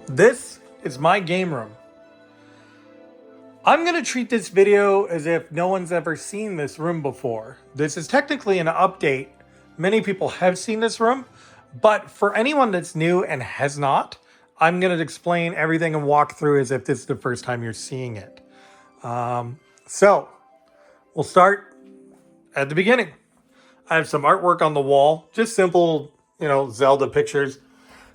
This is my game room. I'm going to treat this video as if no one's ever seen this room before. This is technically an update. Many people have seen this room, but for anyone that's new and has not, I'm going to explain everything and walk through as if this is the first time you're seeing it. So we'll start at the beginning. I have some artwork on the wall, just simple, Zelda pictures,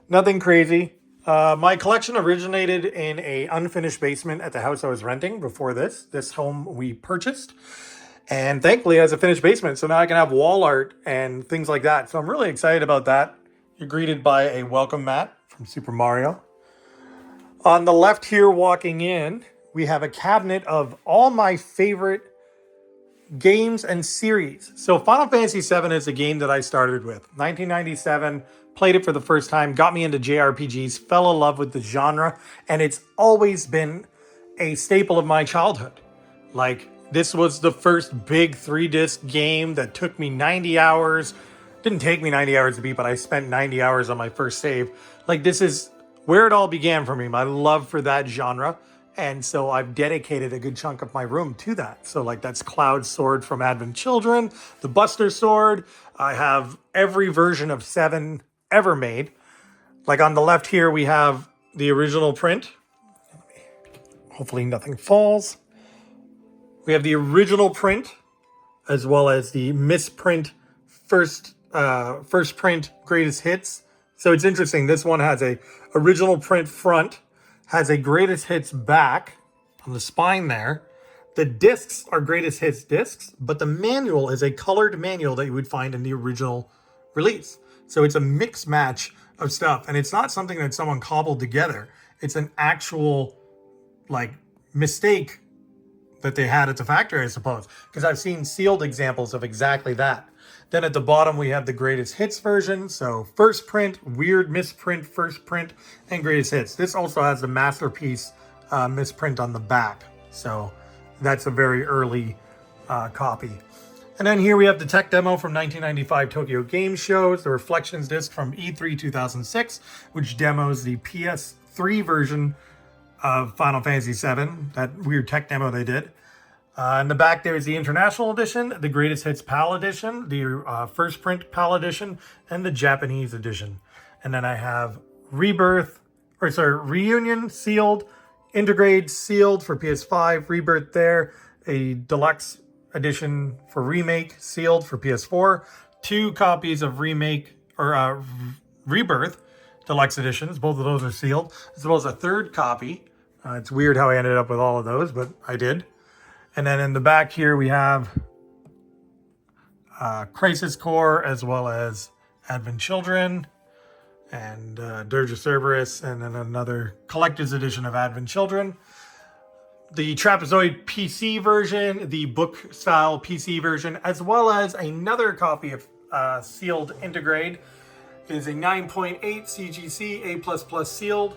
nothing crazy. My collection originated in a unfinished basement at the house I was renting before this. This home we purchased, and thankfully it has a finished basement, so now I can have wall art and things like that. So I'm really excited about that. You're greeted by a welcome mat from Super Mario. On the left here, walking in, we have a cabinet of all my favorite games and series. So Final Fantasy VII is a game that I started with. 1997, played it for the first time, got me into JRPGs, fell in love with the genre, and it's always been a staple of my childhood. Like, this was the first big 3-disc game that took me 90 hours. Didn't take me 90 hours to beat, but I spent 90 hours on my first save. Like, this is where it all began for me, my love for that genre. And so I've dedicated a good chunk of my room to that. So like that's Cloud's sword from Advent Children, the Buster sword. I have every version of 7 ever made. Like on the left here, we have the original print. Hopefully nothing falls. We have the original print as well as the misprint first print greatest hits. So it's interesting. This one has a original print front, has a greatest hits back on the spine there. The discs are greatest hits discs, but the manual is a colored manual that you would find in the original release. So it's a mix match of stuff, and it's not something that someone cobbled together. It's an actual like mistake that they had at the factory, I suppose, because I've seen sealed examples of exactly that. Then at the bottom, we have the greatest hits version. So first print, weird misprint, first print, and greatest hits. This also has the masterpiece misprint on the back. So that's a very early copy. And then here we have the tech demo from 1995 Tokyo Game Shows, the Reflections disc from E3 2006, which demos the PS3 version of Final Fantasy VII, that weird tech demo they did. In the back there is the International Edition, the Greatest Hits PAL Edition, the First Print PAL Edition, and the Japanese Edition. And then I have Reunion sealed, Intergrade sealed for PS5, Rebirth there, a Deluxe Edition for Remake sealed for PS4, 2 copies of Remake or Rebirth Deluxe Editions, both of those are sealed, as well as a 3rd copy. It's weird how I ended up with all of those, but I did. And then in the back here, we have Crisis Core, as well as Advent Children and Dirge of Cerberus, and then another collector's edition of Advent Children. The Trapezoid PC version, the book-style PC version, as well as another copy of sealed Intergrade. It is a 9.8 CGC A++ sealed.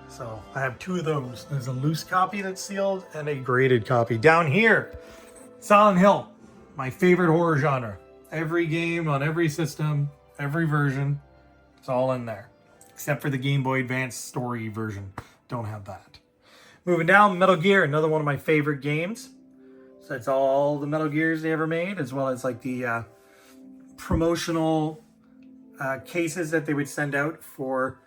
So I have 2 of those. There's a loose copy that's sealed and a graded copy. Down here, Silent Hill, my favorite horror genre. Every game on every system, every version, it's all in there. Except for the Game Boy Advance story version. Don't have that. Moving down, Metal Gear, another one of my favorite games. So that's all the Metal Gears they ever made, as well as like the promotional cases that they would send out for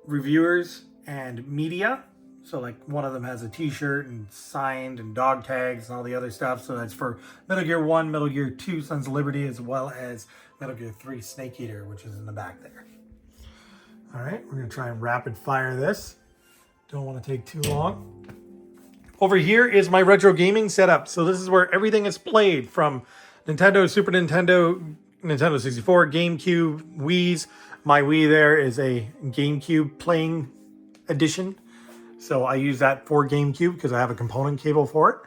reviewers and media. So like one of them has a t-shirt and signed and dog tags and all the other stuff. So that's for Metal Gear 1, Metal Gear 2, Sons of Liberty, as well as Metal Gear 3, Snake Eater, which is in the back there. All right, we're gonna try and rapid fire this. Don't want to take too long. Over here is my retro gaming setup. So this is where everything is played, from Nintendo, Super Nintendo, Nintendo 64, GameCube, Wii's. My Wii there is a GameCube playing edition. So I use that for GameCube because I have a component cable for it.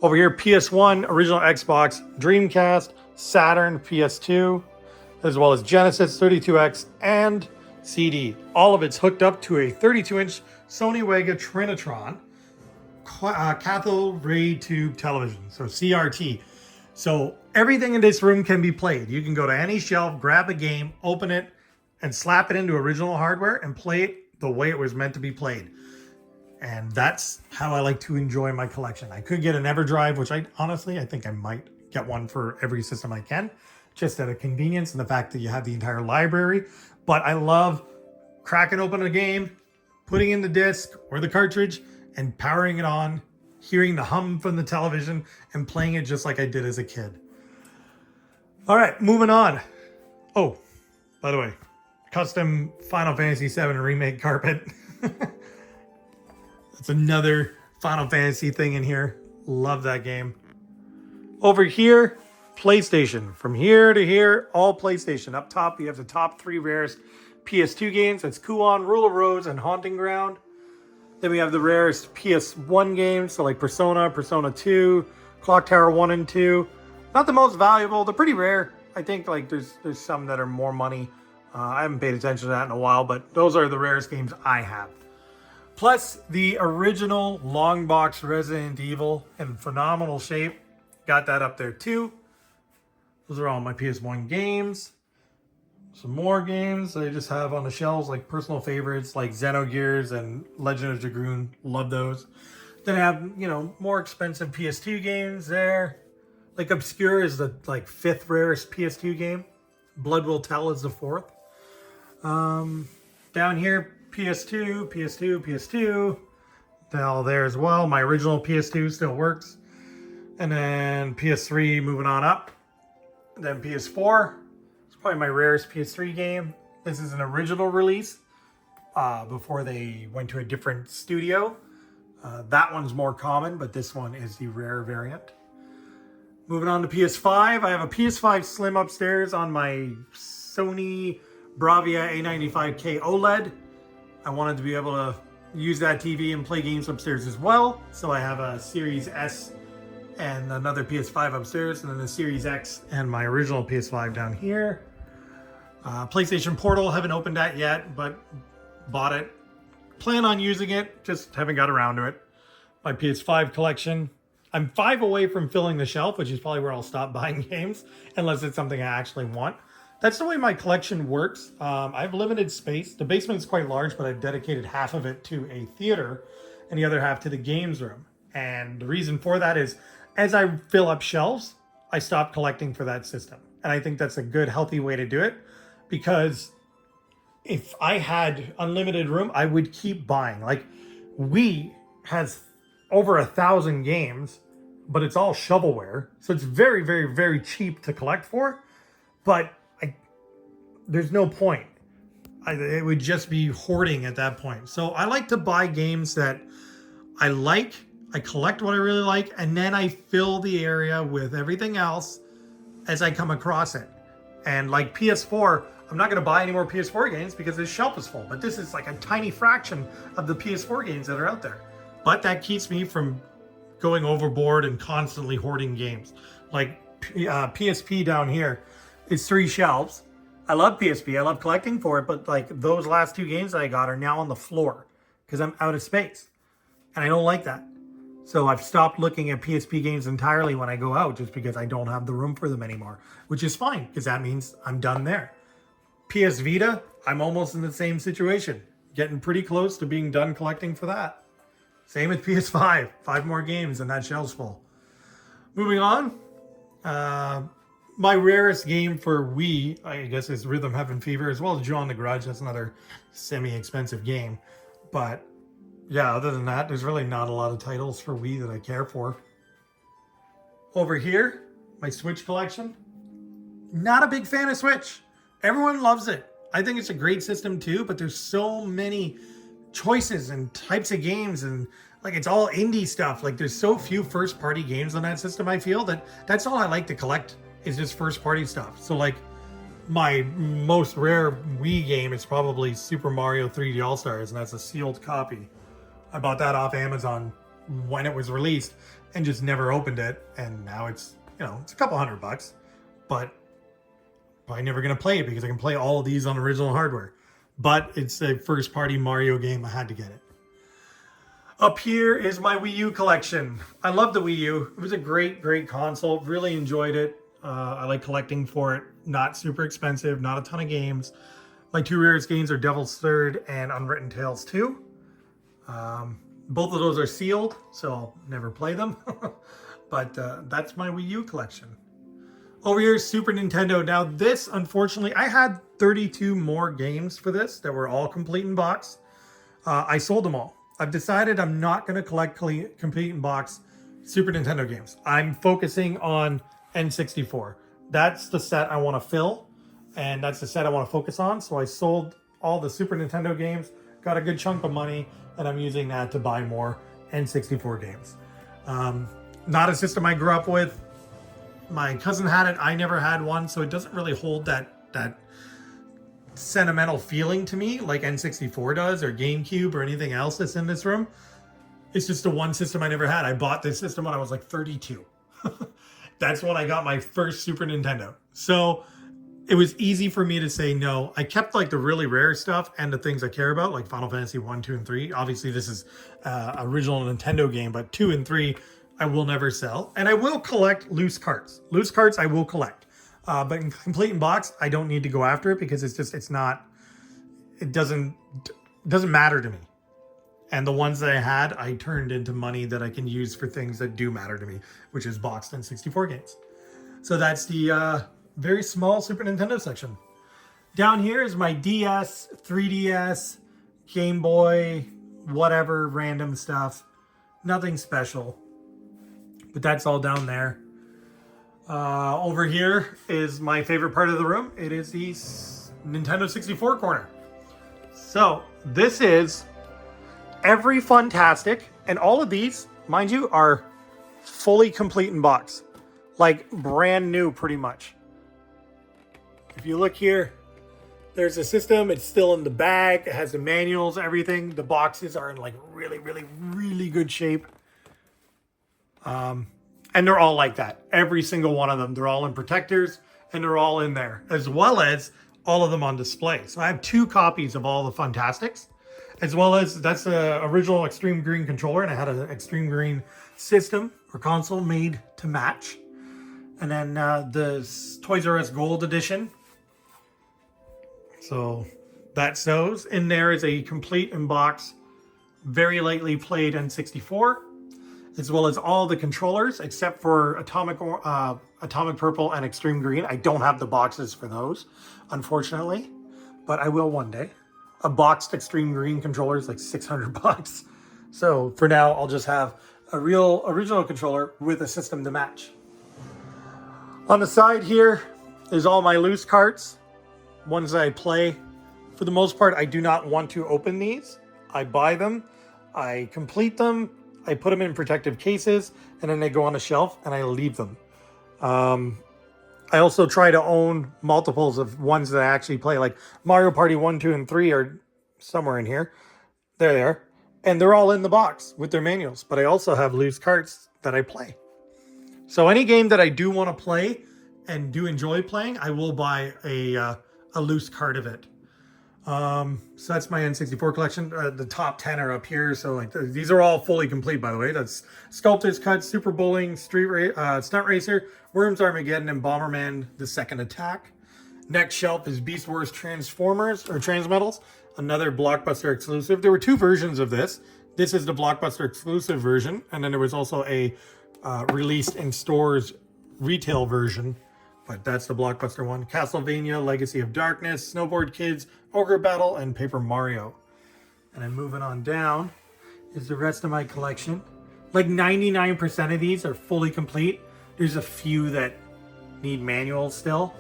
Over here, PS1, original Xbox, Dreamcast, Saturn, PS2, as well as Genesis, 32X, and CD. All of it's hooked up to a 32-inch Sony Wega Trinitron cathode ray tube television, so CRT. So everything in this room can be played. You can go to any shelf, grab a game, open it, and slap it into original hardware and play it the way it was meant to be played. And that's how I like to enjoy my collection. I could get an EverDrive, which I think I might get one for every system I can, just out of convenience and the fact that you have the entire library. But I love cracking open a game, putting in the disc or the cartridge and powering it on, hearing the hum from the television and playing it just like I did as a kid. All right, moving on. Oh, by the way, custom Final Fantasy VII Remake carpet. That's another Final Fantasy thing in here. Love that game. Over here, PlayStation. From here to here, all PlayStation. Up top, you have the top 3 rarest PS2 games. That's Kuon, Rule of Rose, and Haunting Ground. Then we have the rarest PS1 games, so like Persona, Persona 2, Clock Tower 1 and 2. Not the most valuable. They're pretty rare. I think like there's some that are more money. I haven't paid attention to that in a while, but those are the rarest games I have. Plus the original long box Resident Evil in phenomenal shape. Got that up there too. Those are all my PS1 games. Some more games that I just have on the shelves, like personal favorites like Xenogears and Legend of Dragoon. Love those. Then I have, more expensive PS2 games there. Like Obscure is the 5th rarest PS2 game. Blood Will Tell is the 4th. Down here, PS2. They're all there as well. My original PS2 still works. And then PS3 moving on up. Then PS4. It's probably my rarest PS3 game. This is an original release before they went to a different studio. That one's more common, but this one is the rare variant. Moving on to PS5. I have a PS5 Slim upstairs on my Sony Bravia A95K OLED. I wanted to be able to use that TV and play games upstairs as well. So I have a Series S and another PS5 upstairs, and then the Series X and my original PS5 down here. PlayStation Portal, haven't opened that yet, but bought it. Plan on using it, just haven't got around to it. My PS5 collection. I'm 5 away from filling the shelf, which is probably where I'll stop buying games, unless it's something I actually want. That's the way my collection works. I have limited space. The basement's quite large, but I've dedicated half of it to a theater and the other half to the games room. And the reason for that is, as I fill up shelves, I stop collecting for that system. And I think that's a good, healthy way to do it, because if I had unlimited room, I would keep buying. Like, Wii has over 1,000 games, but it's all shovelware. So it's very, very, very cheap to collect for. But there's no point. It would just be hoarding at that point. So I like to buy games that I like, I collect what I really like, and then I fill the area with everything else as I come across it. And like PS4, I'm not going to buy any more PS4 games because this shelf is full. But this is like a tiny fraction of the PS4 games that are out there. But that keeps me from going overboard and constantly hoarding games. Like PSP down here is 3 shelves. I love PSP. I love collecting for it. But like those last 2 games that I got are now on the floor because I'm out of space. And I don't like that. So I've stopped looking at PSP games entirely when I go out just because I don't have the room for them anymore. Which is fine because that means I'm done there. PS Vita, I'm almost in the same situation. Getting pretty close to being done collecting for that. Same with PS5. 5 more games and that shelf's full. Moving on. My rarest game for Wii, I guess, is Rhythm Heaven Fever, as well as Joe and the Grudge. That's another semi-expensive game. But yeah, other than that, there's really not a lot of titles for Wii that I care for. Over here, my Switch collection. Not a big fan of Switch. Everyone loves it. I think it's a great system too, but there's so many choices and types of games, and like it's all indie stuff. Like there's so few first party games on that system. I feel that's all I like to collect is just first party stuff. So like my most rare Wii game is probably Super Mario 3D All-Stars, and that's a sealed copy. I bought that off Amazon when it was released and just never opened it, and now it's it's a couple $100, but probably never gonna play it because I can play all of these on original hardware. But it's a first party Mario game. I had to get it. Up here is my Wii U collection. I love the Wii U. It was a great, great console. Really enjoyed it. I like collecting for it. Not super expensive, not a ton of games. My two rarest games are Devil's Third and Unwritten Tales 2. Both of those are sealed, so I'll never play them. But that's my Wii U collection. Over here is Super Nintendo. Now this, unfortunately, I had 32 more games for this that were all complete in box. I sold them all. I've decided I'm not going to collect complete in box Super Nintendo games. I'm focusing on N64. That's the set I want to fill, and that's the set I want to focus on. So I sold all the Super Nintendo games, got a good chunk of money, and I'm using that to buy more N64 games. Not a system I grew up with. My cousin had it. I never had one, so it doesn't really hold that sentimental feeling to me like N64 does, or GameCube, or anything else that's in this room. It's just the one system I never had. I bought this system when I was like 32. That's when I got my first Super Nintendo. So it was easy for me to say no. I kept like the really rare stuff and the things I care about, like Final Fantasy 1, 2, and 3. Obviously, this is original Nintendo game, but 2 and 3 I will never sell. And I will collect loose carts. Loose carts I will collect. But in complete in box, I don't need to go after it because it doesn't matter to me. And the ones that I had, I turned into money that I can use for things that do matter to me, which is boxed N64 games. So that's the very small Super Nintendo section. Down here is my DS, 3DS, Game Boy, whatever random stuff. Nothing special. But that's all down there. Over here is my favorite part of the room. It is the Nintendo 64 corner. So this is every Funtastic, and all of these, mind you, are fully complete in box. Like brand new, pretty much. If you look here, there's a system. It's still in the bag. It has the manuals, everything. The boxes are in like really, really, really good shape. And they're all like that. Every single one of them. They're all in protectors, and they're all in there, as well as all of them on display. So I have 2 copies of all the Funtastics, as well as that's the original Extreme Green controller, and I had an Extreme Green system or console made to match. And then the Toys R Us Gold Edition. So that's those. In there is a complete in box, very lightly played N64, as well as all the controllers except for Atomic Purple and Extreme Green. I don't have the boxes for those, unfortunately, but I will one day. A boxed Extreme Green controller is like $600. So for now, I'll just have a real original controller with a system to match. On the side here is all my loose carts, ones that I play. For the most part, I do not want to open these. I buy them, I complete them, I put them in protective cases, and then they go on a shelf and I leave them. I also try to own multiples of ones that I actually play, like Mario Party 1, 2, and 3 are somewhere in here. There they are. And they're all in the box with their manuals, but I also have loose carts that I play. So any game that I do want to play and do enjoy playing, I will buy a loose cart of it. So that's my N64 collection. The top 10 are up here. So like these are all fully complete, by the way. That's Sculptor's Cut, Super Bowling, Stunt Racer, Worms Armageddon, and Bomberman: The Second Attack. Next shelf is Beast Wars Transformers or Transmetals, another Blockbuster exclusive. There were 2 versions of this. This is the Blockbuster exclusive version, and then there was also a released in stores retail version, but that's the Blockbuster one. Castlevania, Legacy of Darkness, Snowboard Kids, Ogre Battle, and Paper Mario. And then moving on down is the rest of my collection. Like 99% of these are fully complete. There's a few that need manuals still.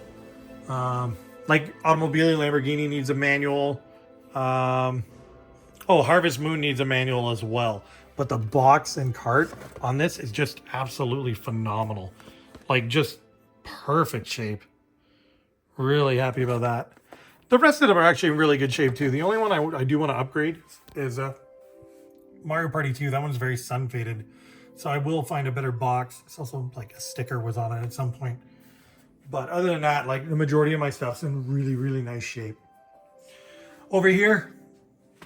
Like Automobile Lamborghini needs a manual. Harvest Moon needs a manual as well. But the box and cart on this is just absolutely phenomenal. Like just perfect shape. Really happy about that. The rest of them are actually in really good shape too. The only one I do want to upgrade is Mario Party 2. That one's very sun faded. So I will find a better box. It's also like a sticker was on it at some point. But other than that, like the majority of my stuff's in really, really nice shape. Over here,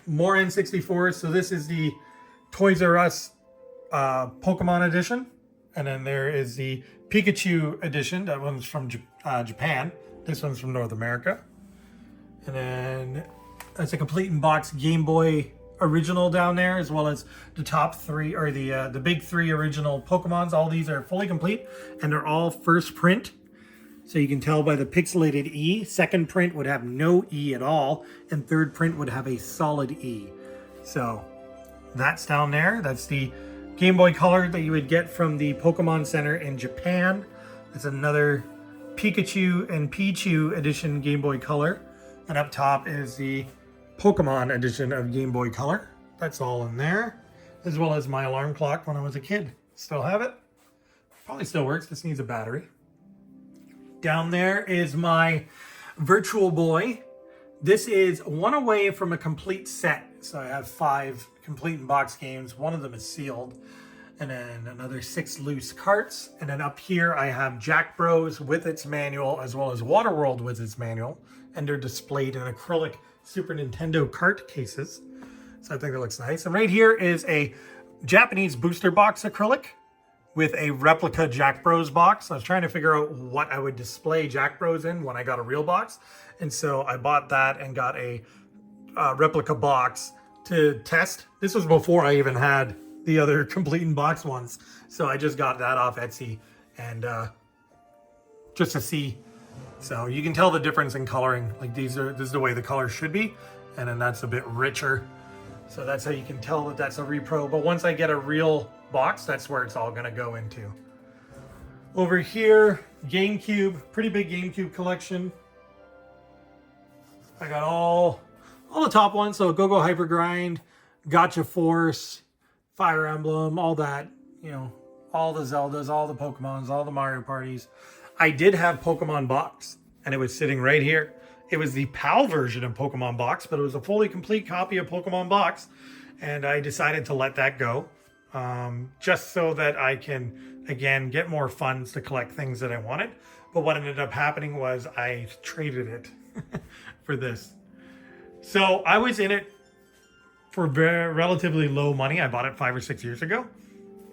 more N64s. So this is the Toys R Us Pokemon edition. And then there is the Pikachu edition. That one's from Japan. This one's from North America. And then that's a complete in box Game Boy original down there, as well as the top three, or the big three original Pokemons. All these are fully complete, and they're all first print. So you can tell by the pixelated E. Second print would have no E at all, and third print would have a solid E. So that's down there. That's the Game Boy Color that you would get from the Pokemon Center in Japan. That's another Pikachu and Pichu edition Game Boy Color. And up top is the Pokemon edition of Game Boy Color. That's all in there, as well as my alarm clock when I was a kid. Still have it. Probably still works. This needs a battery. Down there is my Virtual Boy. This is one away from a complete set. So I have 5 complete in box games. One of them is sealed. And then another 6 loose carts. And then up here I have Jack Bros with its manual, as well as Waterworld with its manual. And they're displayed in acrylic Super Nintendo cart cases. So I think that looks nice. And right here is a Japanese booster box acrylic with a replica Jack Bros box. I was trying to figure out what I would display Jack Bros in when I got a real box. And so I bought that and got a replica box to test. This was before I even had the other complete in box ones. So I just got that off Etsy and just to see. So you can tell the difference in coloring. Like this is the way the color should be. And then that's a bit richer. So that's how you can tell that that's a repro. But once I get a real box, that's where it's all gonna go into. Over here, GameCube, pretty big GameCube collection. I got all the top ones. So Go-Go Hyper Grind, Gotcha Force, Fire Emblem, all that, you know, all the Zeldas, all the Pokemons, all the Mario parties. I did have Pokemon Box, and it was sitting right here. It was the PAL version of Pokemon Box, but it was a fully complete copy of Pokemon Box, and I decided to let that go, just so that I can, again, get more funds to collect things that I wanted. But what ended up happening was I traded it for this. So I was in it for relatively low money. I bought it 5 or 6 years ago,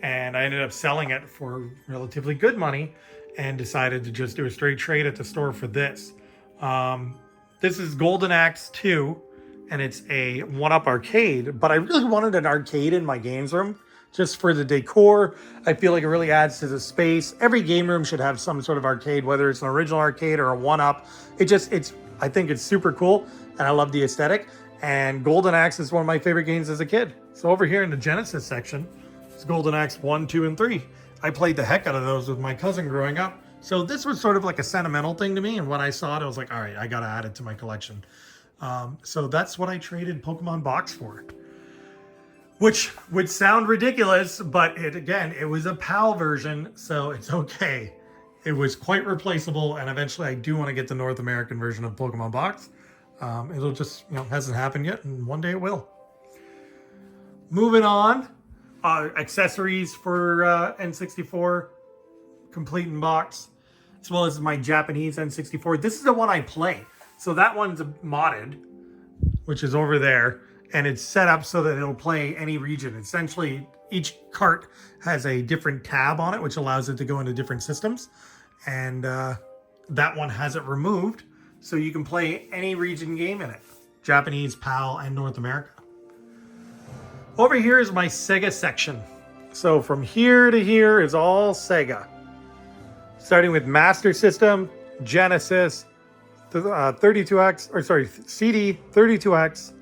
and I ended up selling it for relatively good money and decided to just do a straight trade at the store for this. This is Golden Axe 2, and it's a 1-up arcade, but I really wanted an arcade in my games room just for the decor. I feel like it really adds to the space. Every game room should have some sort of arcade, whether it's an original arcade or a 1-up. I think it's super cool, and I love the aesthetic. And Golden Axe is one of my favorite games as a kid. So over here in the Genesis section, it's Golden Axe 1, 2, and 3. I played the heck out of those with my cousin growing up. So this was sort of like a sentimental thing to me. And when I saw it, I was like, all right, I got to add it to my collection. So that's what I traded Pokemon Box for. Which would sound ridiculous, but it was a PAL version, so it's okay. It was quite replaceable, and eventually I do want to get the North American version of Pokemon Box. It'll just, hasn't happened yet, and one day it will. Moving on, accessories for N64, complete in box, as well as my Japanese N64. This is the one I play. So that one's modded, which is over there, and it's set up so that it'll play any region. Essentially, each cart has a different tab on it, which allows it to go into different systems. And that one has it removed, so you can play any region game in it. Japanese, PAL, and North America. Over here is my Sega section. So from here to here is all Sega. Starting with Master System, Genesis, 32X, or sorry, CD, 32X,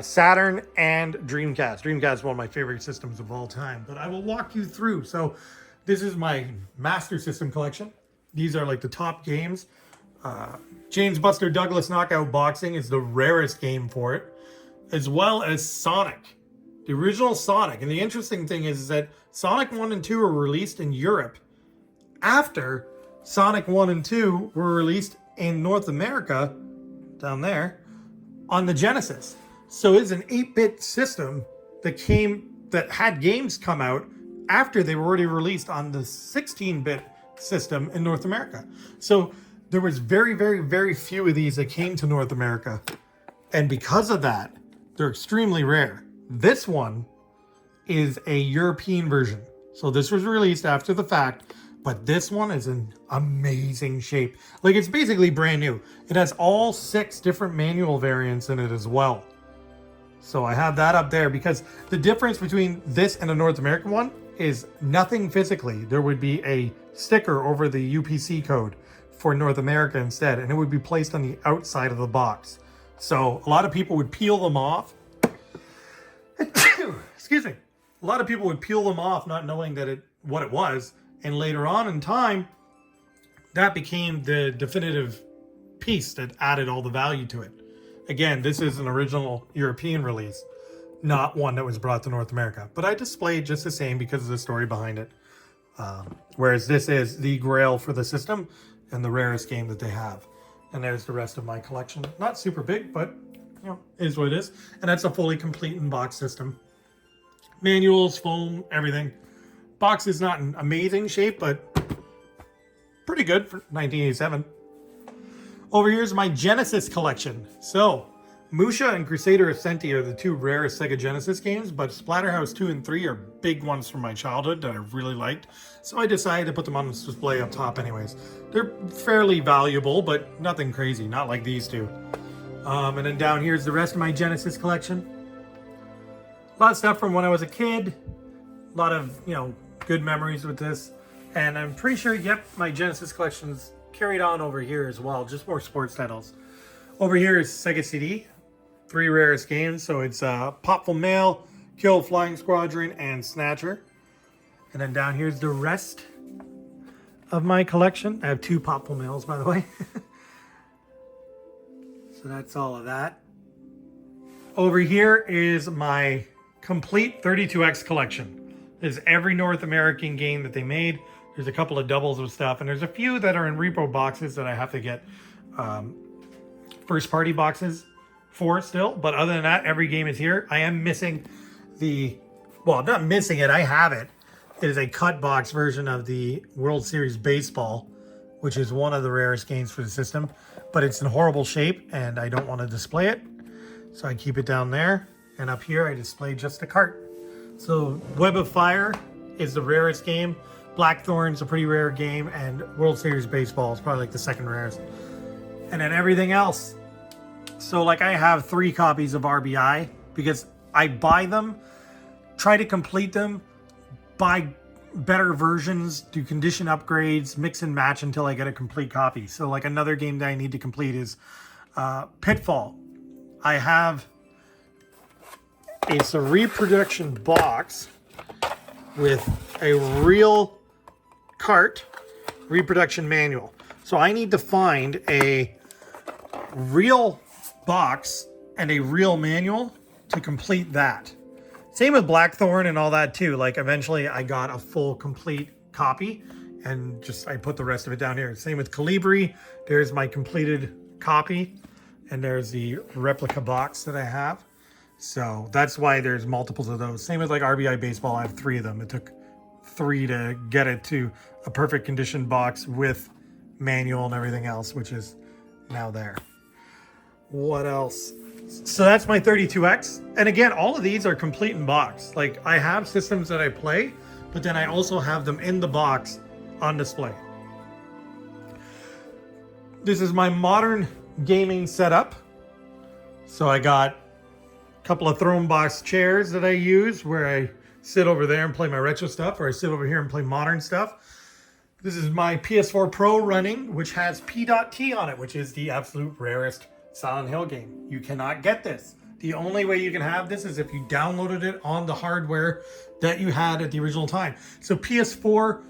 Saturn, and Dreamcast. Dreamcast is one of my favorite systems of all time, but I will walk you through. So this is my Master System collection. These are like the top games. James Buster Douglas Knockout Boxing is the rarest game for it, as well as Sonic, the original Sonic. And the interesting thing is that Sonic 1 and 2 were released in Europe after Sonic 1 and 2 were released in North America, down there, on the Genesis. So it's an 8-bit system that had games come out after they were already released on the 16-bit system in North America. So there was very, very, very few of these that came to North America. And because of that, they're extremely rare. This one is a European version. So this was released after the fact, But this one is in amazing shape. Like, it's basically brand new. It has all 6 different manual variants in it as well. So I have that up there because the difference between this and a North American one is nothing physically. There would be a sticker over the UPC code for North America instead, and it would be placed on the outside of the box. So a lot of people would peel them off. Excuse me. A lot of people would peel them off not knowing that what it was. And later on in time, that became the definitive piece that added all the value to it. Again, this is an original European release, not one that was brought to North America. But I displayed just the same because of the story behind it. Whereas this is the grail for the system and the rarest game that they have. And there's the rest of my collection. Not super big, but you know, is what it is. And that's a fully complete in-box system. Manuals, foam, everything. Box is not in amazing shape, but pretty good for 1987. Over here is my Genesis collection. So, Musha and Crusader Ascenti are the 2 rarest Sega Genesis games, but Splatterhouse 2 and 3 are big ones from my childhood that I really liked. So I decided to put them on display up top anyways. They're fairly valuable, but nothing crazy, not like these 2. And then down here is the rest of my Genesis collection. A lot of stuff from when I was a kid. A lot of, you know, good memories with this. And I'm pretty sure, yep, my Genesis collection's carried on over here as well. Just more sports titles. Over here is Sega CD. 3 rarest games. So it's Popful Mail, Kill Flying Squadron, and Snatcher. And then down here's the rest of my collection. I have 2 Popful Mails, by the way. So that's all of that. Over here is my complete 32X collection. There's every North American game that they made. There's a couple of doubles of stuff, and there's a few that are in repo boxes that I have to get first party boxes for still. But other than that, every game is here. I am missing well, I'm not missing it, I have it. It is a cut box version of the World Series Baseball, which is one of the rarest games for the system. But it's in horrible shape, and I don't want to display it. So I keep it down there. And up here, I display just the cart. So Web of Fire is the rarest game. Blackthorn's a pretty rare game, and World Series Baseball is probably like the second rarest. And then everything else. So like I have 3 copies of RBI because I buy them, try to complete them, buy better versions, do condition upgrades, mix and match until I get a complete copy. So like another game that I need to complete is Pitfall. I have, it's a reproduction box with a real cart reproduction manual. So I need to find a real box and a real manual to complete that. Same with Blackthorn and all that too. Like eventually I got a full complete copy and just I put the rest of it down here. Same with Calibri. There's my completed copy and there's the replica box that I have. So that's why there's multiples of those. Same with like RBI Baseball. I have 3 of them. It took 3 to get it to a perfect condition box with manual and everything else, which is now there. What else? So that's my 32X. And again, all of these are complete in box. Like I have systems that I play, but then I also have them in the box on display. This is my modern gaming setup. So I got a couple of throne box chairs that I use where I sit over there and play my retro stuff, or I sit over here and play modern stuff. This is my PS4 Pro running, which has P.T on it, which is the absolute rarest Silent Hill game. You cannot get this. The only way you can have this is if you downloaded it on the hardware that you had at the original time. So PS4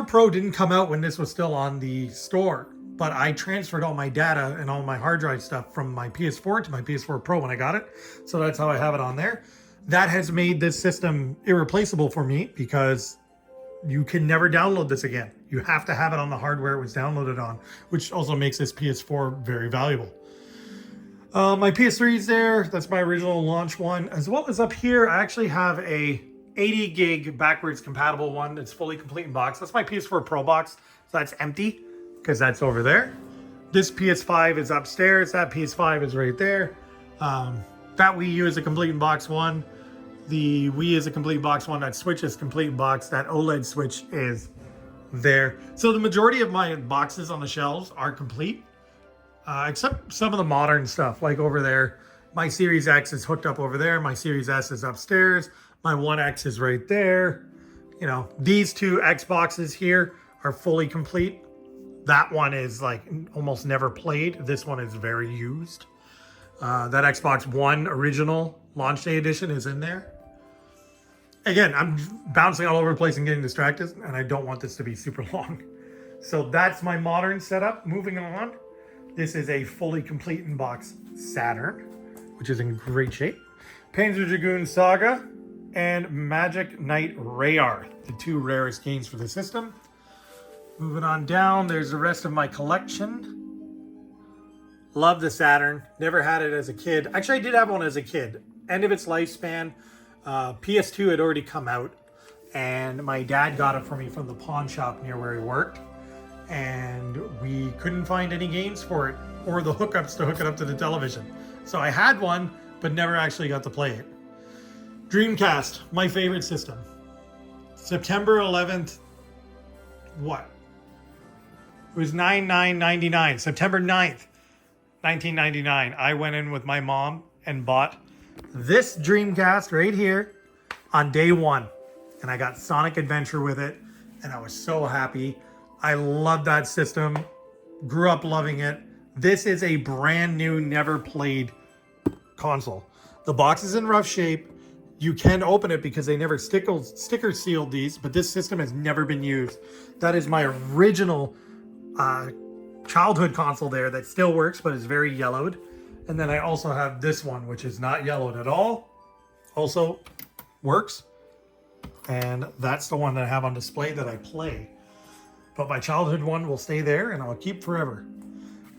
Pro didn't come out when this was still on the store, but I transferred all my data and all my hard drive stuff from my PS4 to my PS4 Pro when I got it. So that's how I have it on there. That has made this system irreplaceable for me because you can never download this again. You have to have it on the hardware it was downloaded on, which also makes this PS4 very valuable. My PS3 is there. That's my original launch one. As well as up here, I actually have a 80 gig backwards compatible one that's fully complete in box. That's my PS4 Pro box. So that's empty because that's over there. This PS5 is upstairs. That PS5 is right there. That Wii U is a complete in box one. The Wii is a complete box one. That Switch is complete in box. That OLED Switch is there. So the majority of my boxes on the shelves are complete, except some of the modern stuff, like over there. My Series X is hooked up over there. My Series S is upstairs. My One X is right there. You know, these two Xboxes here are fully complete. That one is like almost never played. This one is very used. That Xbox One original launch day edition is in there. Again, I'm bouncing all over the place and getting distracted, and I don't want this to be super long. So that's my modern setup. Moving on, this is a fully complete in-box Saturn, which is in great shape. Panzer Dragoon Saga and Magic Knight Rayar, the two rarest games for the system. Moving on down, there's the rest of my collection. Love the Saturn. Never had it as a kid. Actually, I did have one as a kid. End of its lifespan. PS2 had already come out, and my dad got it for me from the pawn shop near where he worked. And we couldn't find any games for it or the hookups to hook it up to the television. So I had one, but never actually got to play it. Dreamcast, my favorite system. September 11th, what? It was 9/9/99, September 9th, 1999. I went in with my mom and bought this Dreamcast right here on day one. And I got Sonic Adventure with it, and I was so happy. I love that system. Grew up loving it. This is a brand new, never played console. The box is in rough shape. You can open it because they never sticker sealed these, but this system has never been used. That is my original childhood console there that still works, but is very yellowed. And then I also have this one, which is not yellowed at all. Also works. And that's the one that I have on display that I play. But my childhood one will stay there and I'll keep forever.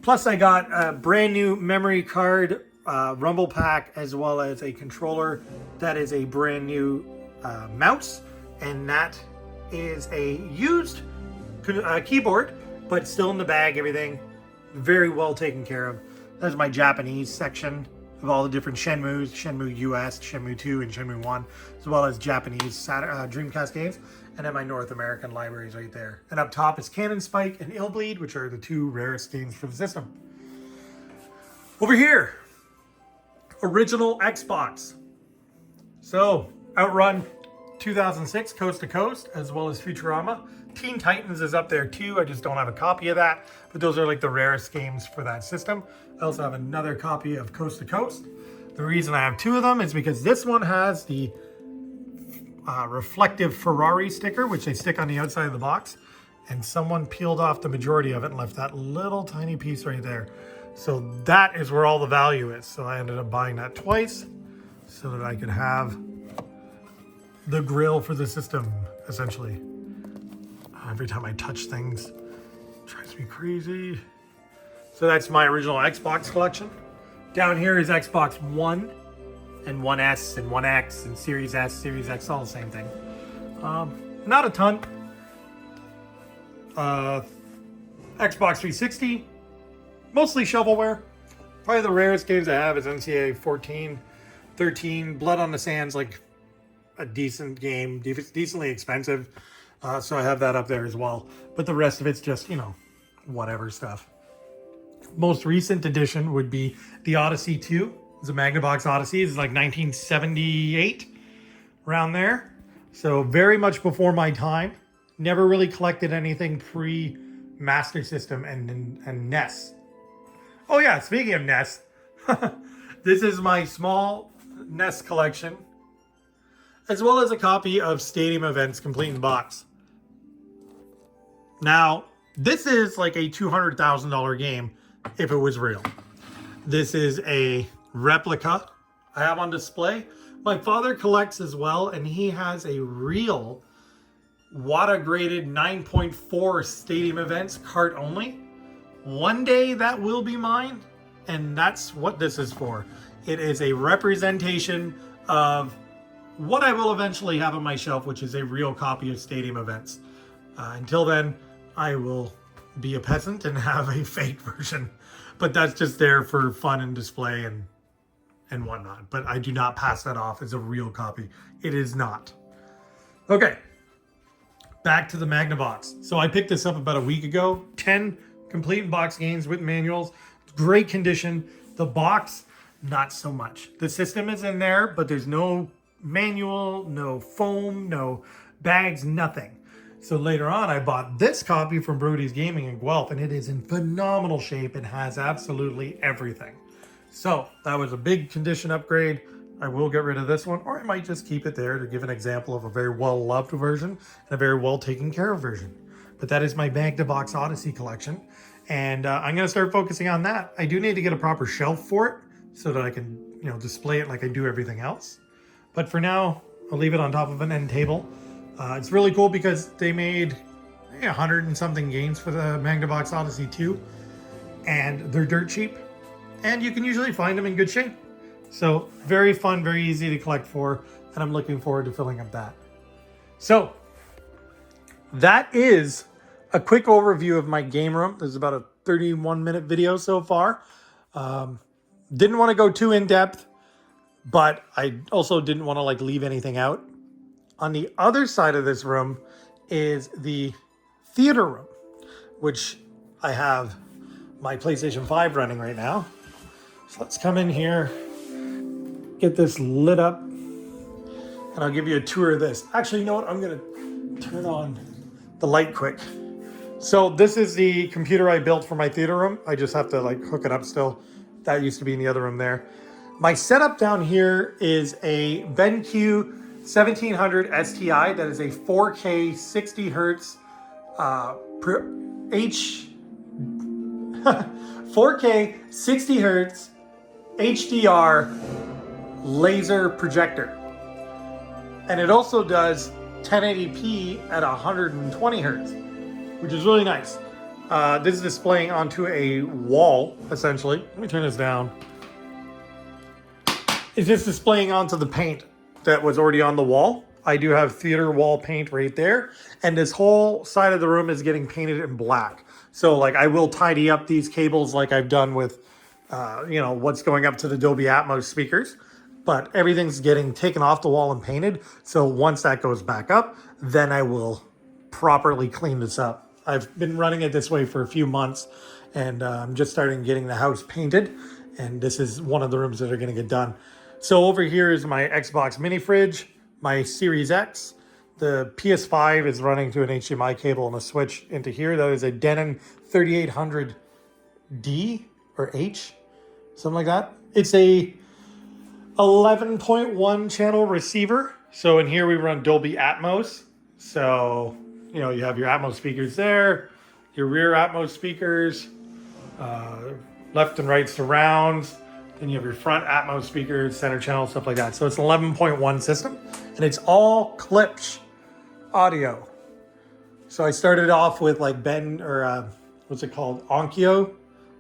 Plus I got a brand new memory card, rumble pack, as well as a controller that is a brand new mouse. And that is a used keyboard, but still in the bag, everything very well taken care of. That's my Japanese section of all the different Shenmues, Shenmue US, Shenmue 2, and Shenmue 1, as well as Japanese Dreamcast games. And then my North American libraries right there. And up top is Cannon Spike and Illbleed, which are the two rarest games for the system. Over here, original Xbox. So, Outrun 2006, Coast to Coast, as well as Futurama. Teen Titans is up there too. I just don't have a copy of that, but those are like the rarest games for that system. I also have another copy of Coast to Coast. The reason I have two of them is because this one has the reflective Ferrari sticker, which they stick on the outside of the box, and someone peeled off the majority of it and left that little tiny piece right there. So that is where all the value is. So I ended up buying that twice so that I could have the grill for the system, essentially. Every time I touch things, it drives me crazy. So that's my original Xbox collection. Down here is Xbox One and One S and One X and Series S, Series X, all the same thing. Not a ton. Xbox 360, mostly shovelware. Probably the rarest games I have is NCAA 14, 13. Blood on the Sands, like a decent game, decently expensive. So I have that up there as well. But the rest of it's just, you know, whatever stuff. Most recent edition would be the Odyssey 2. It's a Magnavox Odyssey. It's like 1978, around there. So very much before my time. Never really collected anything pre-Master System and NES. Oh yeah, speaking of NES, this is my small NES collection, as well as a copy of Stadium Events Complete in Box. Now, this is like a $200,000 game if it was real. This is a replica I have on display. My father collects as well, and he has a real WATA graded 9.4 Stadium Events cart only. One day that will be mine, and that's what this is for. It is a representation of what I will eventually have on my shelf, which is a real copy of Stadium Events. Until then, I will be a peasant and have a fake version. But that's just there for fun and display and whatnot. But I do not pass that off as a real copy. It is not. Okay. back to the Magnavox. So I picked this up about a week ago. 10 complete box games with manuals. Great condition. The box, not so much. The system is in there, but there's no manual, no foam, no bags, nothing. So later on, I bought this copy from Brody's Gaming in Guelph, and it is in phenomenal shape and has absolutely everything. So that was a big condition upgrade. I will get rid of this one, or I might just keep it there to give an example of a very well-loved version and a very well taken care of version. But that is my Magnavox Odyssey collection, and I'm going to start focusing on that. I do need to get a proper shelf for it so that I can, display it like I do everything else. But for now, I'll leave it on top of an end table. It's really cool because they made 100 and something games for the Magnavox Odyssey 2, and they're dirt cheap, and you can usually find them in good shape. So very fun, very easy to collect for, and I'm looking forward to filling up that. So that is a quick overview of my game room. This is about a 31-minute video so far. Didn't want to go too in depth, but I also didn't want to leave anything out. On the other side of this room is the theater room, which I have my PlayStation 5 running right now. So let's come in here, get this lit up, and I'll give you a tour of this. Actually, you know what? I'm going to turn on the light quick. So this is the computer I built for my theater room. I just have to hook it up still. That used to be in the other room there. My setup down here is a BenQ 1700 STI. That is a 4K 60 hertz 4K 60 hertz HDR laser projector. And it also does 1080p at 120 hertz, which is really nice. This is displaying onto a wall, essentially. Let me turn this down. It's just displaying onto the paint that was already on the wall. I do have theater wall paint right there, and this whole side of the room is getting painted in black. So I will tidy up these cables like I've done with what's going up to the Dolby Atmos speakers, but everything's getting taken off the wall and painted. So once that goes back up, then I will properly clean this up. I've been running it this way for a few months, and I'm just starting getting the house painted, and this is one of the rooms that are going to get done. So over here is my Xbox mini fridge, my Series X. The PS5 is running to an HDMI cable and a switch into here. That is a Denon 3800D or H, something like that. It's a 11.1 channel receiver. So in here we run Dolby Atmos. So, you have your Atmos speakers there, your rear Atmos speakers, left and right surrounds. Then you have your front Atmos speakers, center channel, stuff like that. So it's an 11.1 system, and it's all Klipsch audio. So I started off with what's it called? Onkyo,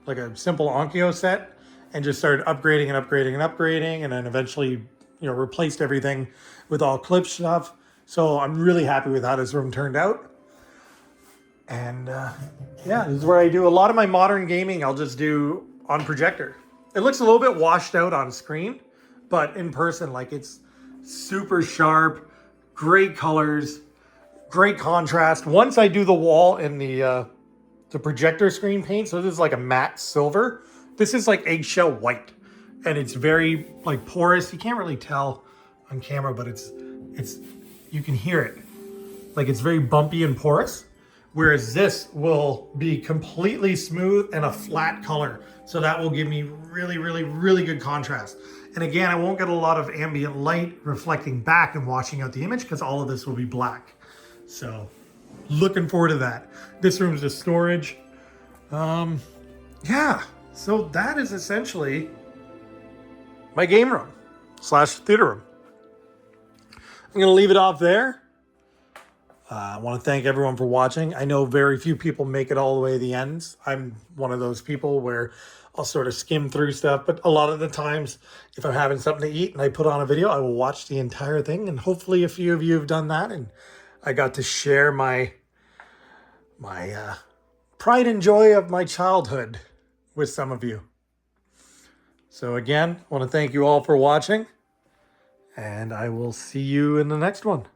like a simple Onkyo set, and just started upgrading and upgrading and upgrading, and then eventually, replaced everything with all Klipsch stuff. So I'm really happy with how this room turned out. And this is where I do a lot of my modern gaming. I'll just do on projector. It looks a little bit washed out on screen, but in person, it's super sharp, great colors, great contrast. Once I do the wall in the projector screen paint, so this is like a matte silver. This is like eggshell white, and it's very porous. You can't really tell on camera, but it's you can hear it. It's very bumpy and porous. Whereas this will be completely smooth and a flat color. So that will give me really, really, really good contrast. And again, I won't get a lot of ambient light reflecting back and washing out the image because all of this will be black. So looking forward to that. This room's just storage. So that is essentially my game room / theater room. I'm gonna leave it off there. I want to thank everyone for watching. I know very few people make it all the way to the ends. I'm one of those people where I'll sort of skim through stuff, but a lot of the times, if I'm having something to eat and I put on a video, I will watch the entire thing, and hopefully a few of you have done that, and I got to share my pride and joy of my childhood with some of you. So again, I want to thank you all for watching, and I will see you in the next one.